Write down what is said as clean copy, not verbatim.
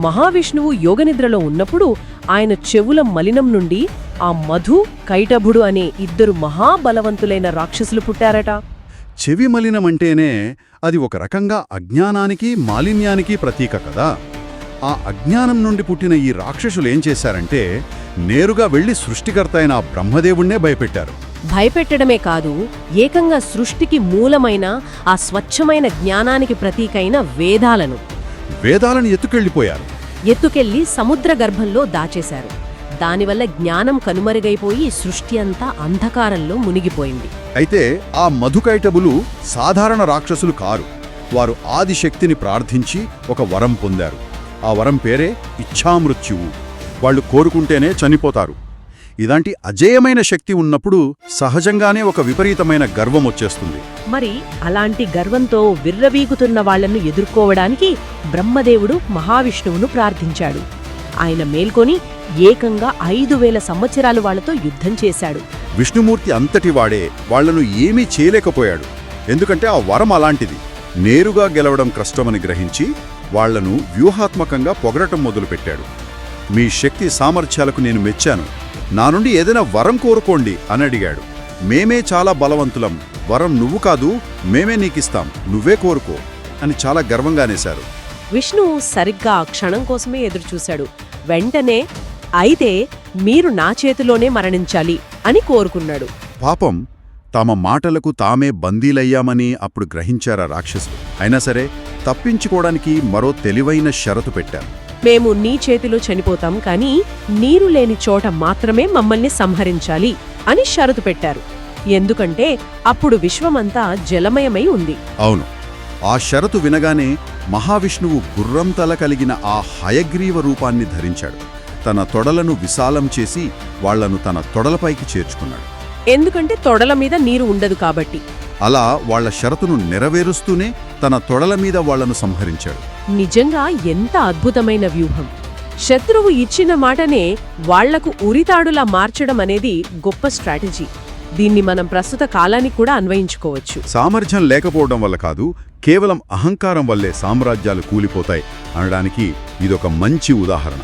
మహావిష్ణువు యోగనిద్రలో ఉన్నప్పుడు ఆయన చెవుల మలినం నుండి ఆ మధు, కైటభుడు అనే ఇద్దరు మహాబలవంతులైన రాక్షసులు పుట్టారట. చెవి మలినమంటేనే అది ఒక రకంగా అజ్ఞానానికి, మాలిన్యానికి ప్రతీక కదా. ఆ అజ్ఞానం నుండి పుట్టిన ఈ రాక్షసులేం చేశారంటే నేరుగా వెళ్లి సృష్టికర్త అయిన ఆ బ్రహ్మదేవుణ్ణే భయపెట్టారు. భయపెట్టడమే కాదు, ఏకంగా సృష్టికి మూలమైన ఆ స్వచ్ఛమైన జ్ఞానానికి ప్రతీకైన వేదాలను ఎత్తుకెళ్లి సముద్ర గర్భంలో దాచేశారు. దానివల్ల జ్ఞానం కనుమరుగైపోయి సృష్టి అంతా అంధకారంలో మునిగిపోయింది. అయితే ఆ మధుకైటబులు సాధారణ రాక్షసులు కారు. వారు ఆదిశక్తిని ప్రార్థించి ఒక వరం పొందారు. ఆ వరం పేరే ఇచ్ఛామృత్యువు. వాళ్ళు కోరుకుంటేనే చనిపోతారు. ఇలాంటి అజేయమైన శక్తి ఉన్నప్పుడు సహజంగానే ఒక విపరీతమైన గర్వం వచ్చేస్తుంది. మరి అలాంటి గర్వంతో విర్రవీగుతున్న వాళ్లను ఎదుర్కోవడానికి బ్రహ్మదేవుడు మహావిష్ణువును ప్రార్థించాడు. ఆయన మేల్కొని ఏకంగా 5000 సంవత్సరాలు వాళ్లతో యుద్ధం చేశాడు. విష్ణుమూర్తి అంతటివాడే వాళ్లను ఏమీ చేయలేకపోయాడు. ఎందుకంటే ఆ వరం అలాంటిది. నేరుగా గెలవడం కష్టమని గ్రహించి వాళ్లను వ్యూహాత్మకంగా పొగడటం మొదలుపెట్టాడు. మీ శక్తి సామర్థ్యాలకు నేను మెచ్చాను. నా నుండి ఏదైనా వరం కోరుకోండి అని అడిగాడు. మేమే చాలా బలవంతులం, వరం నువ్వు కాదు, మేమే నీకిస్తాం, నువ్వే కోరుకో అని చాలా గర్వంగా అనేశారు. విష్ణువు సరిగ్గా ఆ క్షణం కోసమే ఎదురుచూశాడు. వెంటనే అయితే మీరు నా చేతిలోనే మరణించాలి అని కోరుకున్నాడు. పాపం, తమ మాటలకు తామే బందీలయ్యామని అప్పుడు గ్రహించారా రాక్షసులు. అయినా సరే తప్పించుకోవడానికి మరో తెలివైన షరతు పెట్టారు. మేము నీ చేతిలో చనిపోతాం, కానీ నీరు లేని చోట మాత్రమే మమ్మల్ని సంహరించాలి అని షరతు పెట్టారు. ఎందుకంటే అప్పుడు విశ్వమంతా జలమయమై ఉంది. అవును. ఆ షరతు వినగానే మహావిష్ణువు గుర్రం తల కలిగిన ఆ హయగ్రీవ రూపాన్ని ధరించాడు. తన తొడలను విశాలం చేసి వాళ్లను తన తొడలపైకి చేర్చుకున్నాడు. ఎందుకంటే తొడల మీద నీరు ఉండదు కాబట్టి. అలా వాళ్ల షరతును నెరవేరుస్తూనే తన తొడల మీద వాళ్లను సంహరించాడు. నిజంగా ఎంత అద్భుతమైన వ్యూహం! శత్రువు ఇచ్చిన మాటనే వాళ్లకు ఉరితాడులా మార్చడం అనేది గొప్ప స్ట్రాటజీ. దీన్ని మనం ప్రస్తుత కాలానికి కూడా అన్వయించుకోవచ్చు. సామర్థ్యం లేకపోవడం వల్ల కాదు, కేవలం అహంకారం వల్లే సామ్రాజ్యాలు కూలిపోతాయి అనడానికి ఇదొక మంచి ఉదాహరణ.